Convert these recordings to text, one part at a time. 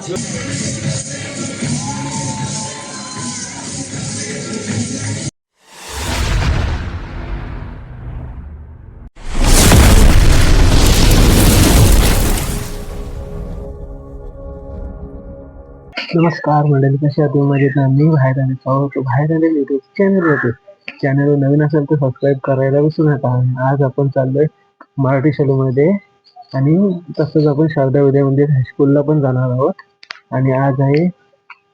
नमस्कार मंडळी, कशा आहात तुम्ही? मजेत ना? मी बाहेर आले तो बाहेर आले युट्यूब चॅनल नवीन असेल तर सबस्क्राईब करायला विसरू नका. आज आपण चाललोय मराठी शाळेमध्ये आणि तसंच आपण शारदा विद्या मंदिर हायस्कूलला पण जाणार आहोत. आणि आज आहे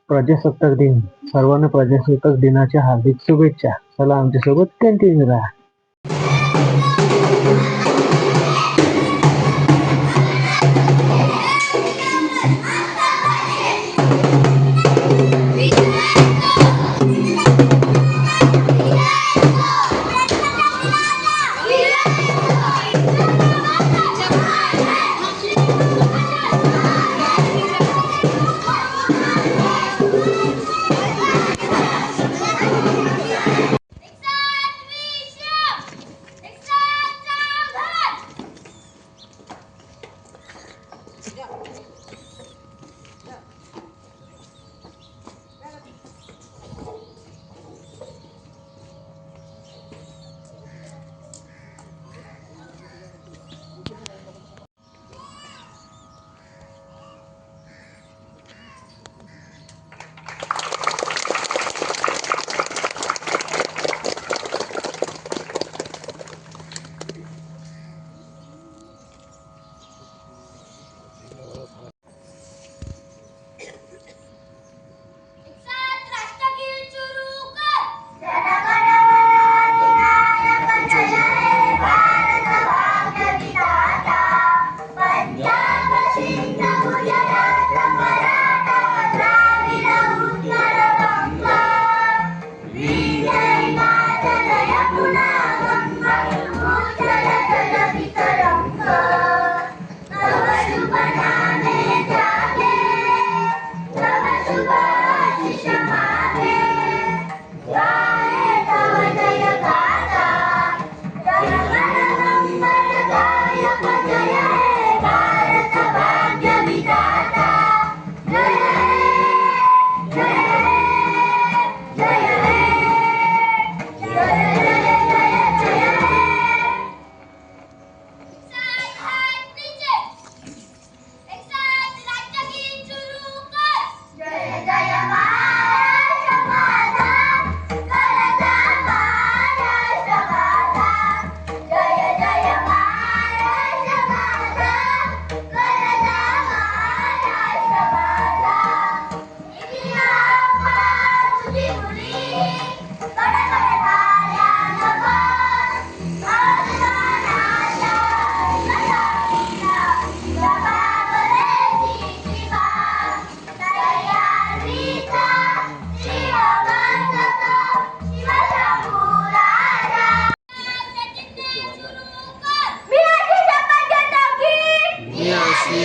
प्रजासत्ताक दिन. सर्वांना प्रजासत्ताक दिनाच्या हार्दिक शुभेच्छा. चला आमच्यासोबत कंटिन्यू राहा.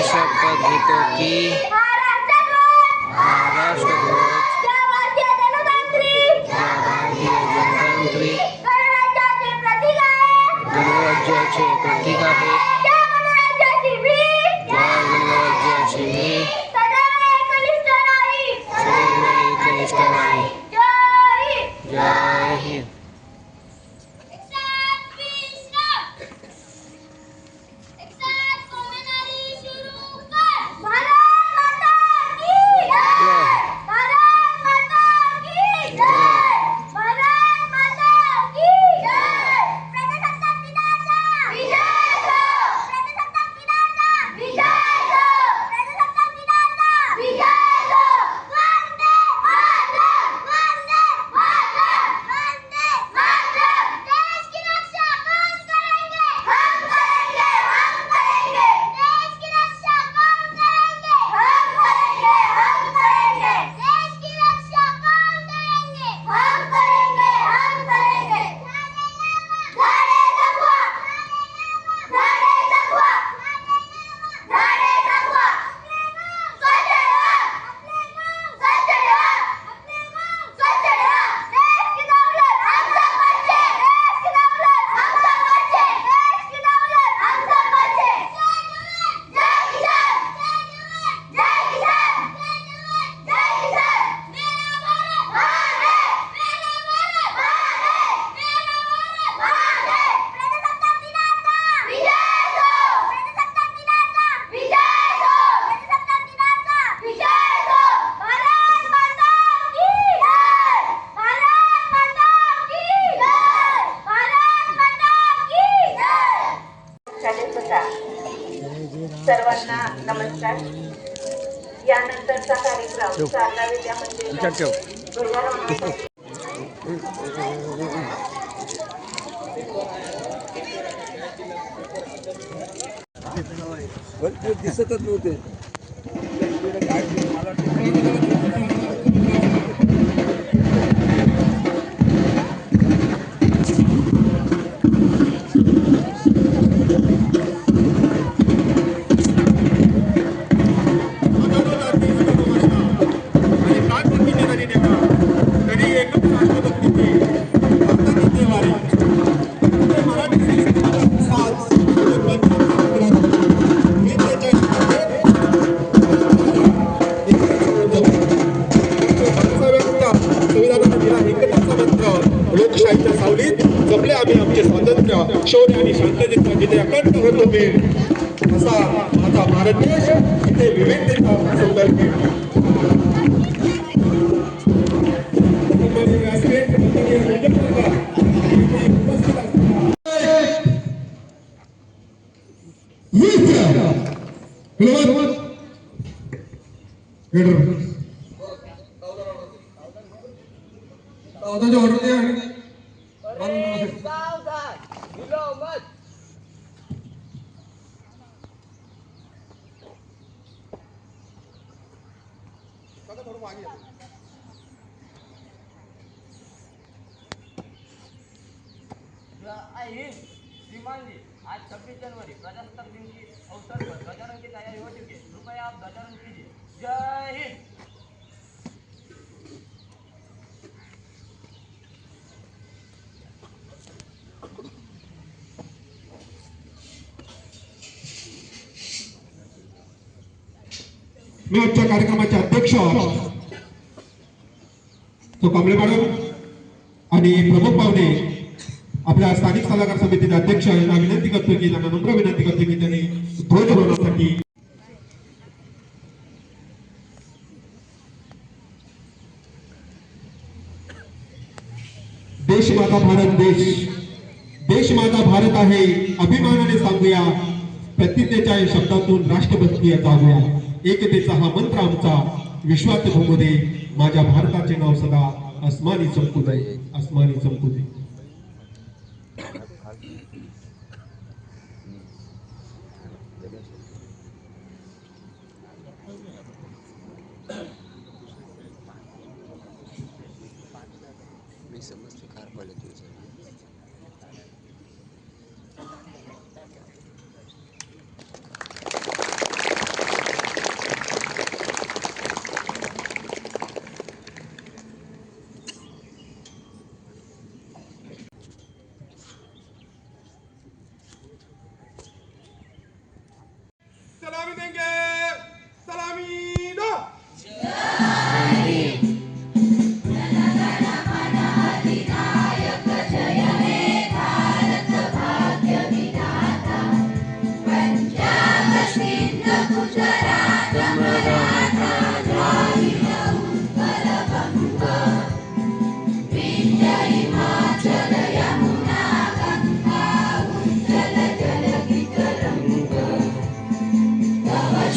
शपथ घेतो की महाराष्ट्र भारतीय जनतांत्रिक गणराज्याचे प्रतीक आहे. गणराज्याची मी सदैव एकनिष्ठ राहीन. जय हिंद. सर्वांना नमस्कार. यानंतरचा कार्यक्रम शारदा विद्या मंदिर ध्वजारोहणासाठी दिसतच नव्हते. लोकशाहीच्या सावलीत जपले आम्ही आमचे स्वातंत्र्य, शौर्य आणि शांततेचा जिथे अखंड होतो मी असा माझा भारत देश इथे विविधतेचा संदर्भ श्रीमानजी, आज 26 जनवरी प्रजासत्ताक दिन के अवसर पर ध्वजारोहण की तैयारी हो चुकी है. कृपया आप ध्वजारोहण कीजिए. जय हिंद. मी आजच्या कार्यक्रमाचे अध्यक्ष तो कांबळे मॅडम आणि प्रमुख पाहुणे आपल्या स्थानिक सल्लागार समितीचे अध्यक्ष यांना विनंती करतो की त्यांना नम्र विनंती करतो की त्यांनी ध्वजारोहणासाठी देश माझा भारत देश माझा भारत आहे अभिमानाने सांगूया प्रतिज्ञेच्या शब्दातून राष्ट्रभक्ती जागूया एकतेचा हा मंत्र आमचा विश्वात घुमू दे माझ्या भारताचे नाव सदा अस्मानी चमकू दे अस्मानी चमकू दे. सलामी देंगे सलामी दो.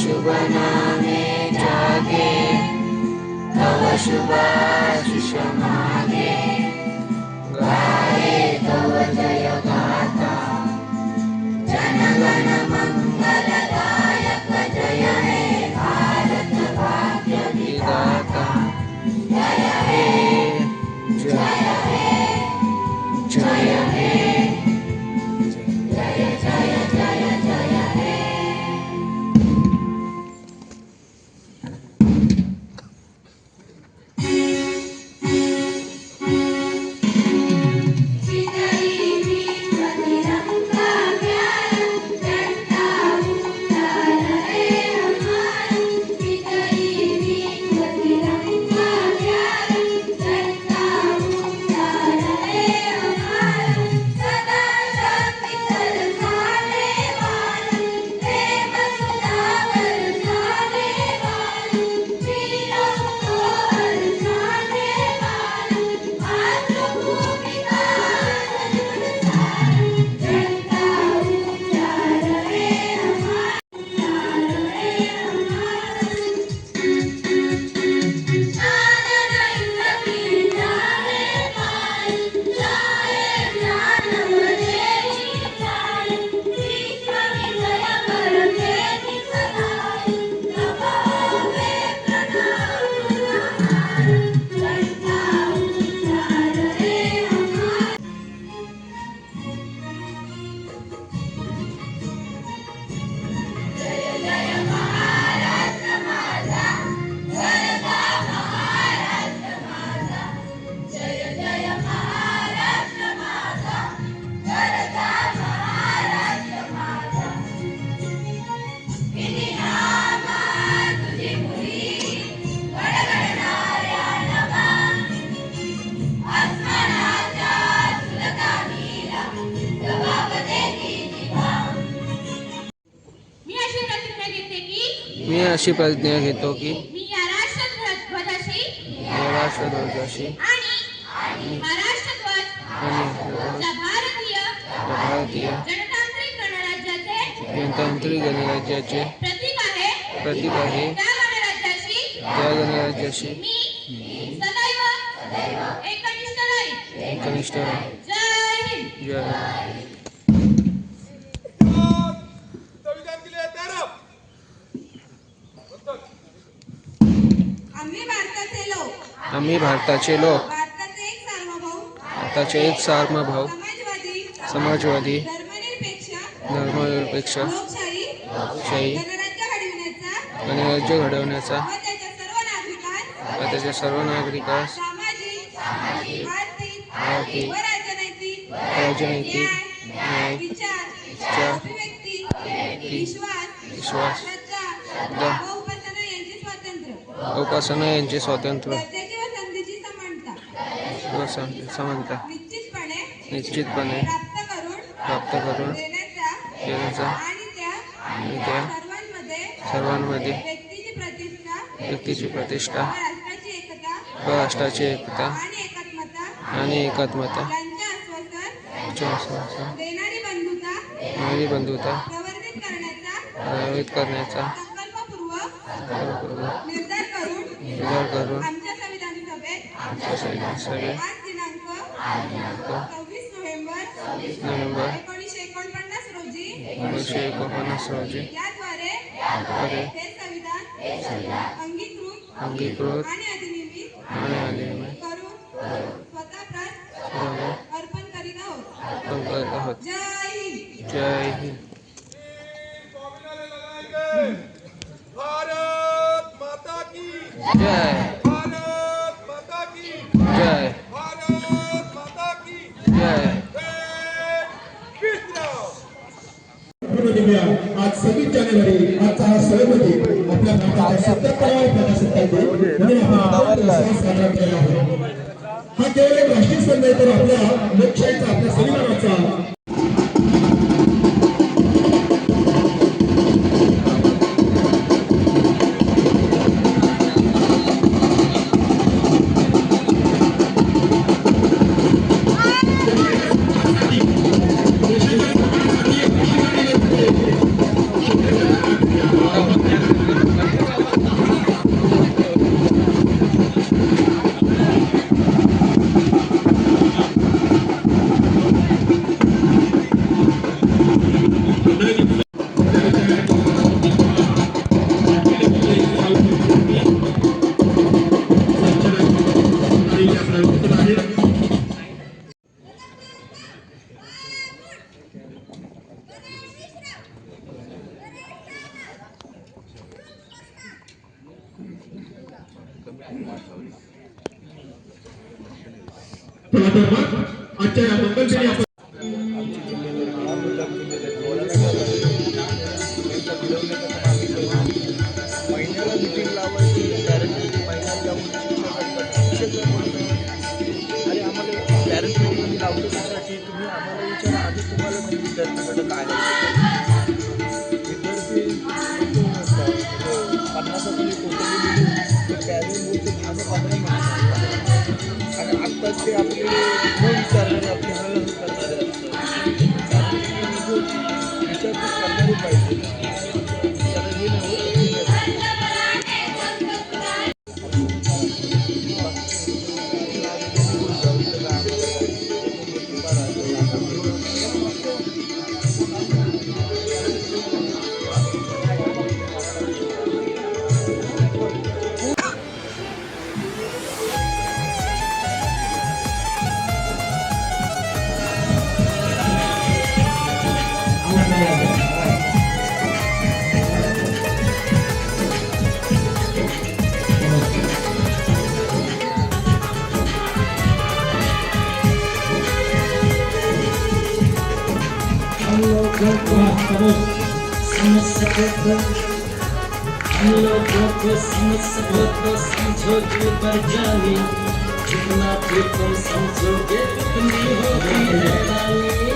शुभ नामे जागे तव शुभाशिष मागे गाये तव जय गाथा जनगण मंगलदायक जय हे भारत भाग्य विधाता जय हे जय हे जय हे जय जय जय जय हे. मी अशी प्रतिज्ञा घेतो की मी या राष्ट्रध्वजाशी राष्ट्रध्वजाशी आणि महाराष्ट्रध्वज आणि च्या भारतीय भारतीय जनतांत्रिक गणराज्याचे गणतांत्रिक गणराज्याचे प्रतीक आहे त्या गणराज्याशी मी सदैव एकनिष्ठ राहील. एकनिष्ठ राहील. जय हिंद. जय हिंद. आम्ही भारताचे लोक भारताचे एक सार्वभौम भारताचे एक सार्वभौम समाजवादी धर्मनिरपेक्ष लोकशाही लोकशाही गणराज्य घडवण्याचा व त्याच्या सर्व नागरिकांस सामाजिक आर्थिक व राजनैतिक न्याय विचार अभिव्यक्ती विश्वास श्रद्धा व उपासना यांचे स्वातंत्र्य दर्जाची व संधीची समानता व समानता निश्चितपणे प्राप्त करून देण्याचा आणि त्या सर्वांमध्ये व्यक्तीची प्रतिष्ठा व राष्ट्राची एकता आणि एकात्मता यांचे आश्वासन देणारी बंधुता प्रभावित करण्याचा संकल्पपूर्वक निर्धार करून आमच्या संविधान सभेत दिनांक 26 नोव्हेंबर 1949 रोजी याद्वारे हे संविधान अंगीकृत आणि अधिनियमित करून स्वतःप्रत अर्पण करीत आहोत. जय हिंद. जय हिंद. भारत माता की जय भारत माता की जय भारत माता की जय. आज 26 जानेवारी आजचा हा सण म्हणजे आपल्या भारताचा 77वा प्रजासत्ताक दिन म्हणून आपण साजरा केला आहे. हा केवळ एक राष्ट्रीय सण नाही तर आपल्या लोकशाहीचा आपल्या संविधानाचा आजच्या या मंगलदिनी आपण महिन्याला मिटिंग लावायची पॅरेंट मिटिंग महिन्याला लावून आणि आम्हाला पॅरेंट मिटिंग लावतो त्यासाठी तुम्ही आम्हाला विचारा आधी तुम्हाला नाही विद्यार्थ्यांकडे काय विद्यार्थी 50 पॅरेंट बोलते 15 आणि आत्ताच ते आपले न विचारणारे आपले हल करणारे असतात विचारपूस करणारे पाहिजे त्याला हे नाही समझोगे पर जानी जितना भी तुम समझोगे उतनी होगी हैरानी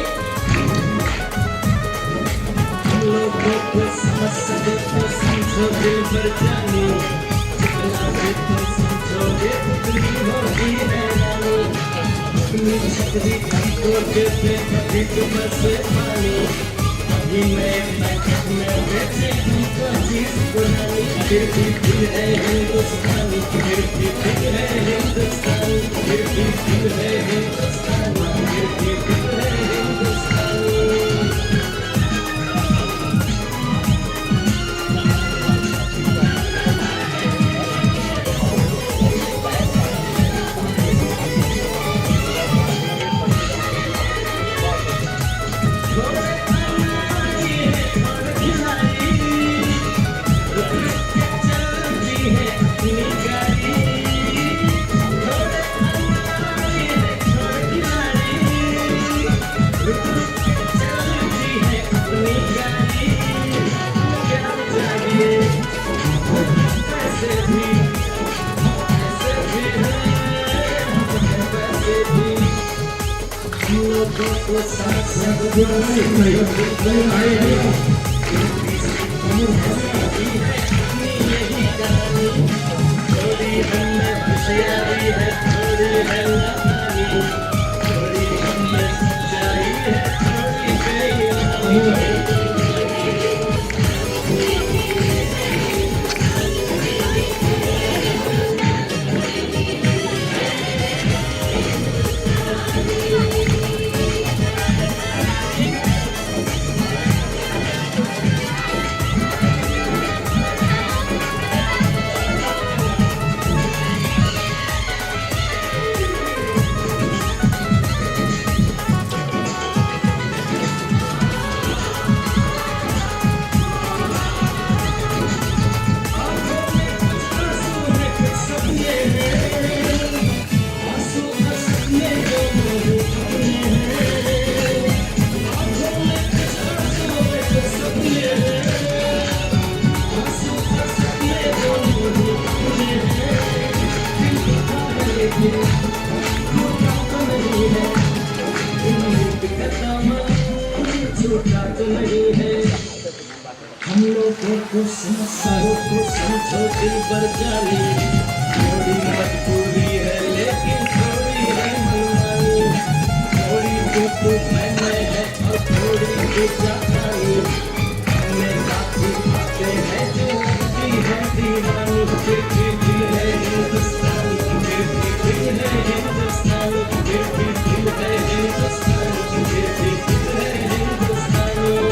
हम लोगों को समझ सके तो समझोगे दिल भर जानी जितना भी तुम समझोगे उतनी होगी हैरानी अपनी छतरी हमको देते कभी तुम से पानी अभी मैं जब मैं वैसे हमको चीज पुरानी फिर भी दिल है हिंदुस्तानी फिर भी दिल है हिंदुस्तानी फिर भी दिल है हिंदुस्तानी फिर भी दिल है हिंदुस्तानी हम लोगों को समझो दिल भर जानी थोड़ी मजबूरी है लेकिन थोड़ी है मनमानी थोड़ी तू मैंने है और थोड़ी तू जानी हमें साथी आते हैं जो लगती है दीवानी फिर भी दिल है हिंदुस्तानी फिर भी दिल है हिंदुस्तानी फिर भी दिल है हिंदुस्तानी फिर भी दिल है हिंदुस्तानी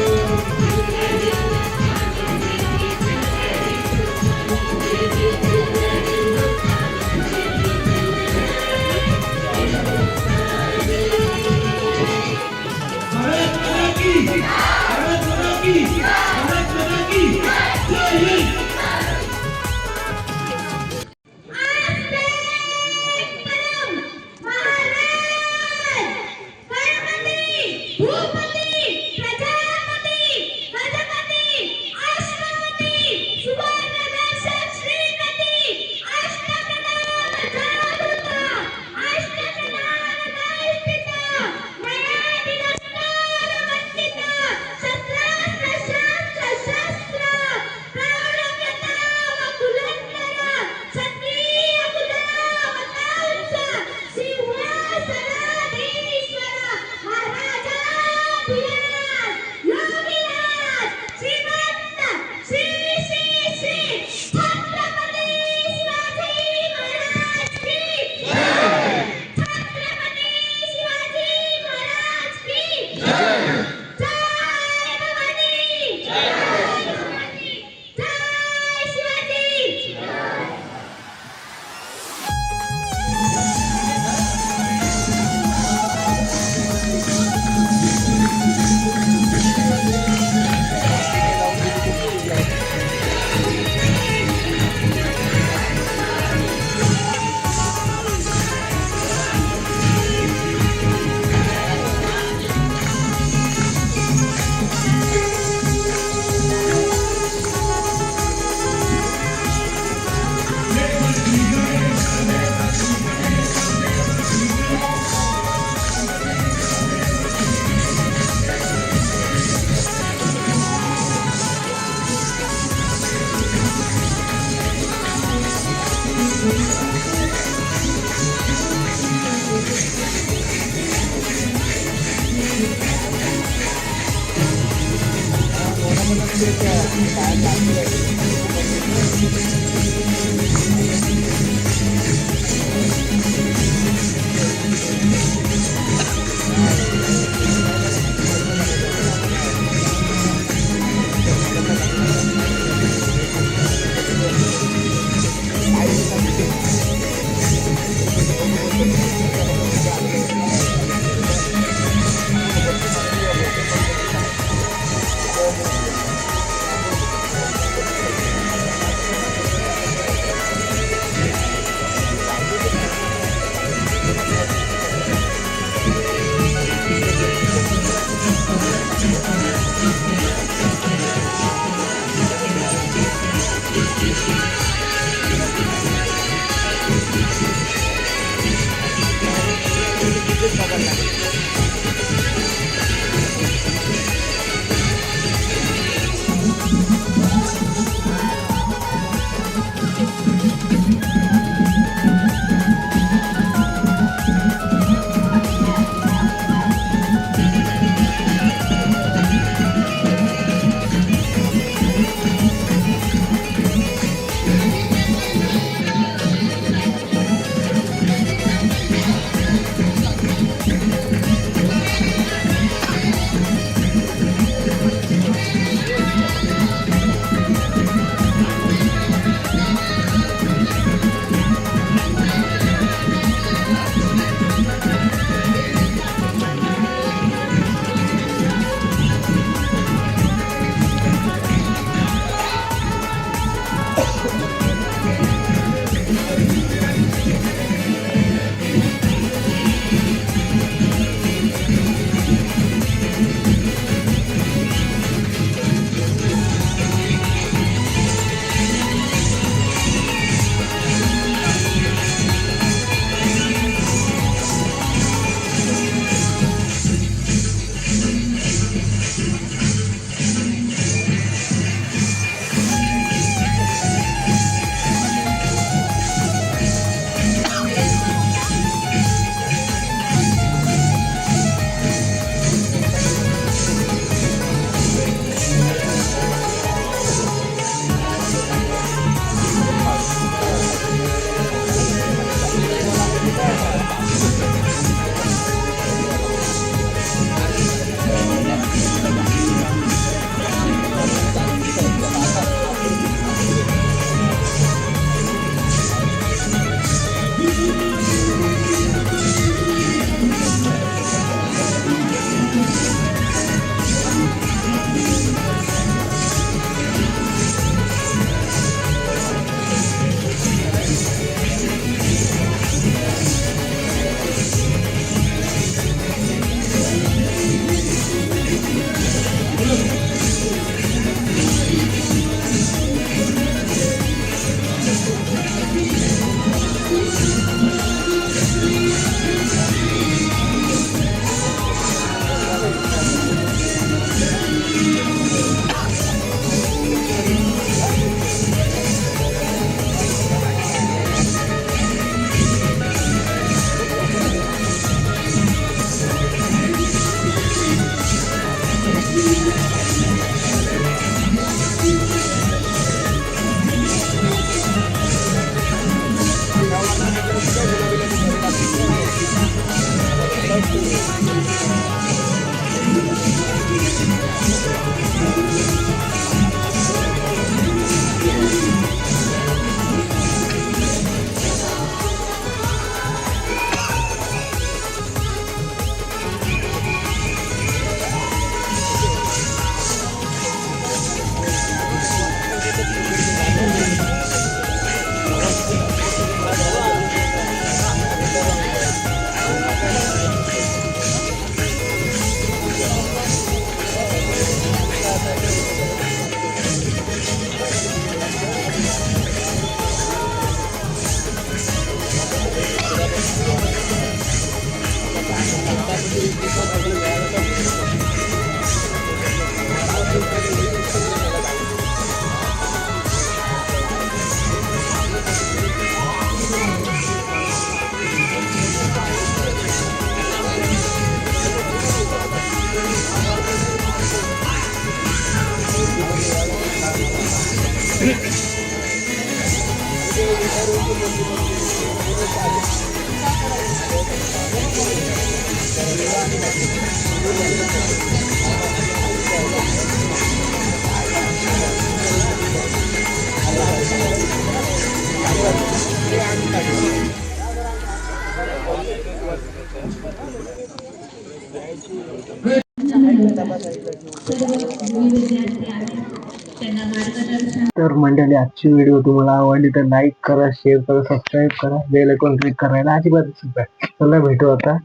तर मंडळी, आजची व्हिडिओ तुम्हाला आवडली तर लाईक करा, शेअर करा, सबस्क्राईब करा, बेल आयकॉन क्लिक करायला अजिबात विसरू नका. चला भेटू आता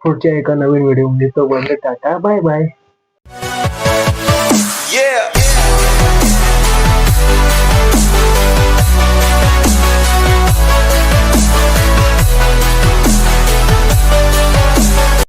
पुढच्या एका नवीन व्हिडिओ मध्ये. तो बंद, टाटा, बाय बाय. Yeah.